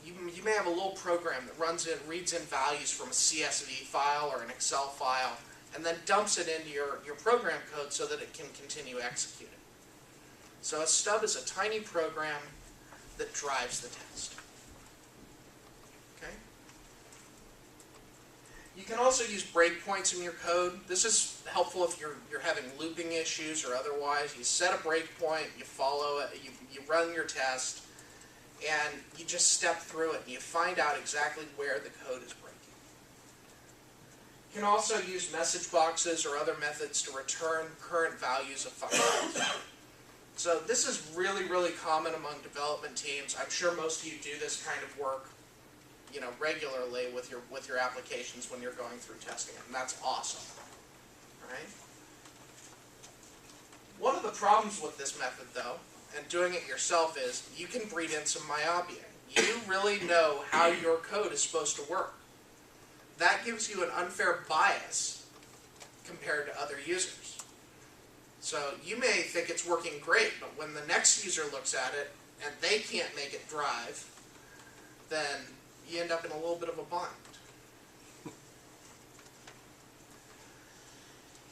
you may have a little program that reads in values from a CSV file or an Excel file, and then dumps it into your program code so that it can continue executing. So a stub is a tiny program that drives the test. Okay? You can also use breakpoints in your code. This is helpful if you're having looping issues or otherwise. You set a breakpoint, you follow it, you run your test, and you just step through it and you find out exactly where the code is breaking. You can also use message boxes or other methods to return current values of functions. So this is really, really common among development teams. I'm sure most of you do this kind of work, regularly with your applications when you're going through testing it, and that's awesome. All right? One of the problems with this method, though, and doing it yourself, is you can breed in some myopia. You really know how your code is supposed to work. That gives you an unfair bias compared to other users. So you may think it's working great, but when the next user looks at it and they can't make it drive, then you end up in a little bit of a bind.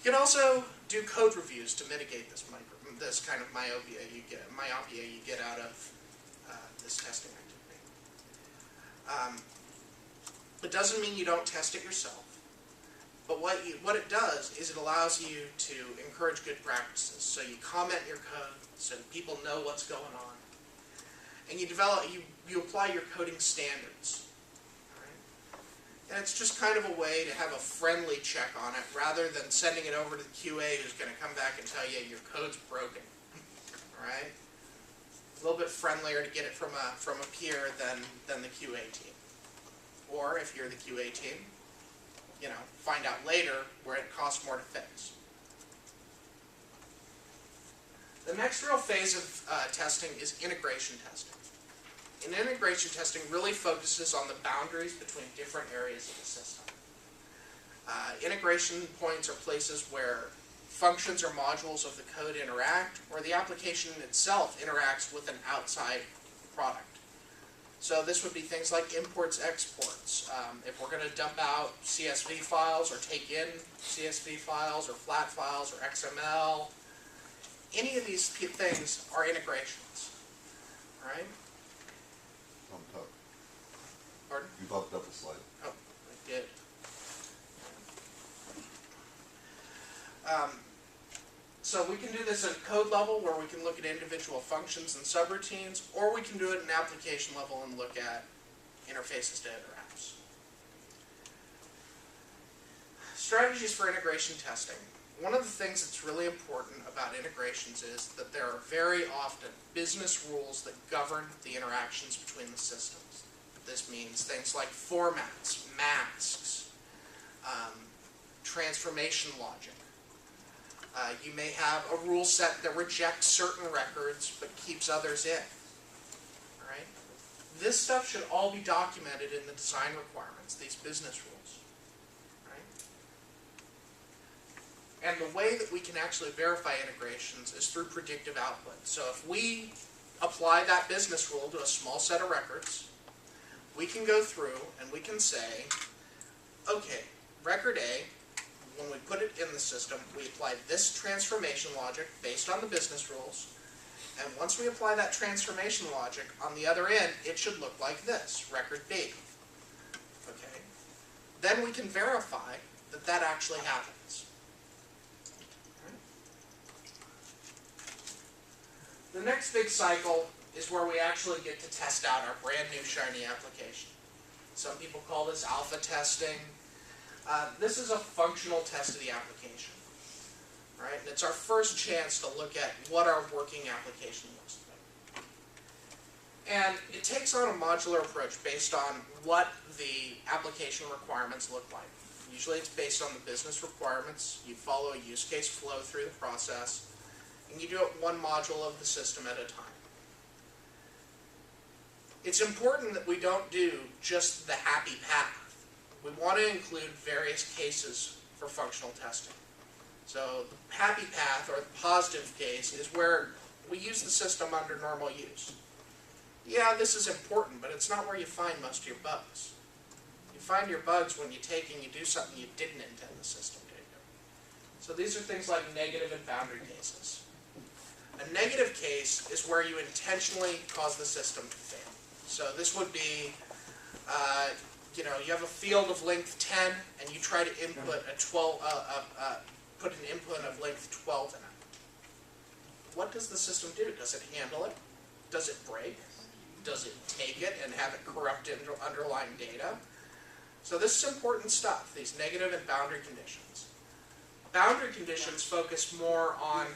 You can also do code reviews to mitigate this kind of myopia you get out of this testing activity. It doesn't mean you don't test it yourself, but what it does is it allows you to encourage good practices. So you comment your code so that people know what's going on, and you apply your coding standards. And it's just kind of a way to have a friendly check on it rather than sending it over to the QA who's going to come back and tell you your code's broken. All right? A little bit friendlier to get it from a peer than the QA team. Or if you're the QA team, find out later where it costs more to fix. The next real phase of testing is integration testing. And integration testing really focuses on the boundaries between different areas of the system. Integration points are places where functions or modules of the code interact, or the application itself interacts with an outside product. So this would be things like imports, exports. If we're going to dump out CSV files or take in CSV files or flat files or XML, any of these things are integrations. All right? Bumped up. Pardon? You bumped up a slide. Oh, I did. So we can do this at code level where we can look at individual functions and subroutines, or we can do it at an application level and look at interfaces to other apps. Strategies for integration testing. One of the things that's really important about integrations is that there are very often business rules that govern the interactions between the systems. This means things like formats, masks, transformation logic. You may have a rule set that rejects certain records but keeps others in. All right? This stuff should all be documented in the design requirements, these business rules. And the way that we can actually verify integrations is through predictive output. So if we apply that business rule to a small set of records, we can go through and we can say, okay, record A, when we put it in the system, we apply this transformation logic based on the business rules. And once we apply that transformation logic, on the other end, it should look like this, record B. Okay? Then we can verify that that actually happens. The next big cycle is where we actually get to test out our brand new shiny application. Some people call this alpha testing. This is a functional test of the application. Right? And it's our first chance to look at what our working application looks like. And it takes on a modular approach based on what the application requirements look like. Usually it's based on the business requirements. You follow a use case flow through the process. And you do it one module of the system at a time. It's important that we don't do just the happy path. We want to include various cases for functional testing. So the happy path, or the positive case, is where we use the system under normal use. Yeah, this is important, but it's not where you find most of your bugs. You find your bugs when you take and you do something you didn't intend the system to do. So these are things like negative and boundary cases. A negative case is where you intentionally cause the system to fail. So this would be, you have a field of length 10, and you try to input put an input of length 12 in it. What does the system do? Does it handle it? Does it break? Does it take it and have it corrupt underlying data? So this is important stuff, these negative and boundary conditions. Boundary conditions focus more on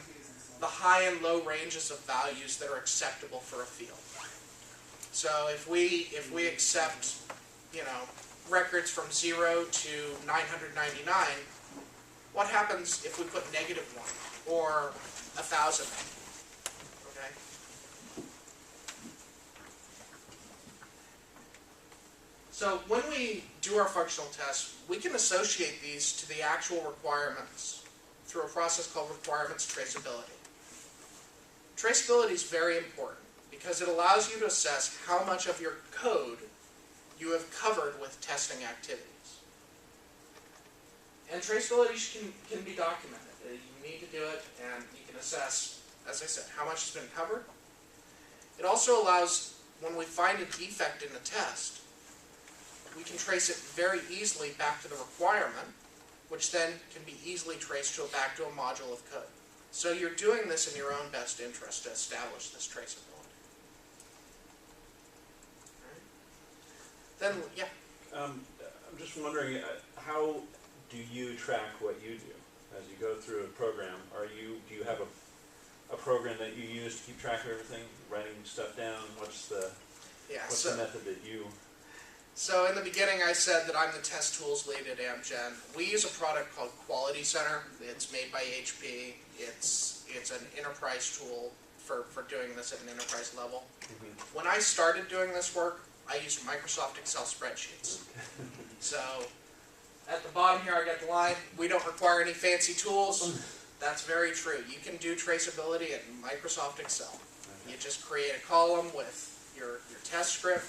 the high and low ranges of values that are acceptable for a field. So if we accept, records from 0 to 999, what happens if we put -1 or 1,000? Okay. So when we do our functional tests, we can associate these to the actual requirements through a process called requirements traceability. Traceability is very important because it allows you to assess how much of your code you have covered with testing activities. And traceability can be documented. You need to do it, and you can assess, as I said, how much has been covered. It also allows, when we find a defect in the test, we can trace it very easily back to the requirement, which then can be easily traced back to a module of code. So you're doing this in your own best interest to establish this traceability. Right. Then, yeah. I'm just wondering, how do you track what you do as you go through a program? Do you have a program that you use to keep track of everything, writing stuff down? What's the method that you? So in the beginning I said that I'm the test tools lead at Amgen. We use a product called Quality Center. It's made by HP. It's an enterprise tool for doing this at an enterprise level. Mm-hmm. When I started doing this work, I used Microsoft Excel spreadsheets. So at the bottom here I got the line, we don't require any fancy tools. That's very true. You can do traceability in Microsoft Excel. Okay. You just create a column with your test script,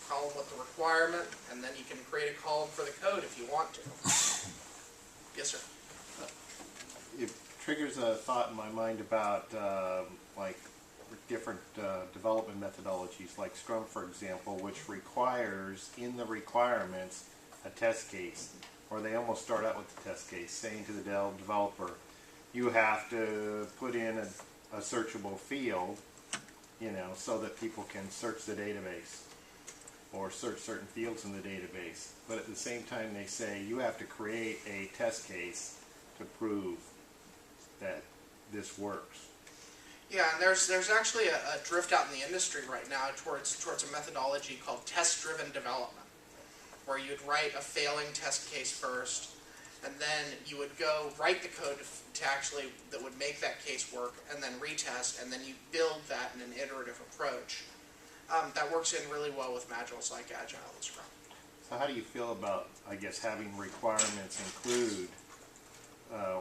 column with the requirement, and then you can create a column for the code if you want to. Yes, sir? It triggers a thought in my mind about like different development methodologies, like Scrum, for example, which requires in the requirements a test case, or they almost start out with the test case, saying to the developer, you have to put in a searchable field, so that people can search the database or search certain fields in the database. But at the same time they say you have to create a test case to prove that this works. Yeah, and there's actually a drift out in the industry right now towards a methodology called test-driven development, where you'd write a failing test case first, and then you would go write the code that would make that case work, and then retest, and then you build that in an iterative approach. That works in really well with modules like Agile and Scrum. So how do you feel about, I guess, having requirements include,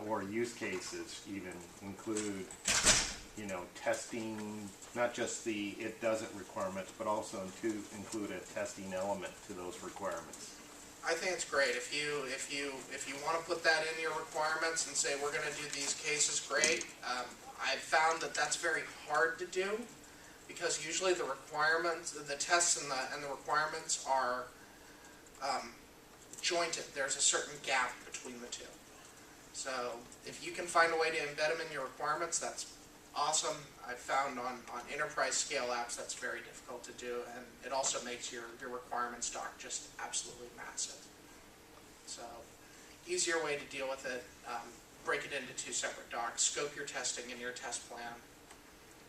or use cases even include, testing, not just the it doesn't requirements, but also to include a testing element to those requirements? I think it's great. If you want to put that in your requirements and say we're going to do these cases, great. I've found that that's very hard to do because usually the requirements, the tests and the requirements are jointed. There's a certain gap between the two. So if you can find a way to embed them in your requirements, that's awesome. I've found on enterprise scale apps that's very difficult to do, and it also makes your requirements doc just absolutely massive. So easier way to deal with it, break it into 2 separate docs, scope your testing in your test plan,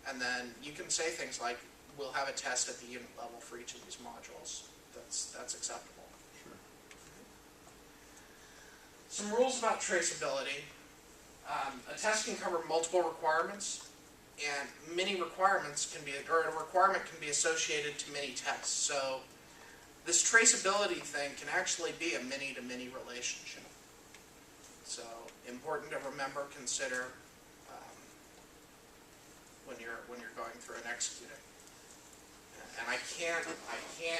and then you can say things like, we'll have a test at the unit level for each of these modules. That's acceptable. Sure. Some rules about traceability. A test can cover multiple requirements, and many requirements or a requirement can be associated to many tests. So this traceability thing can actually be a many-to-many relationship. So important to remember, consider when you're going through and executing. and I can't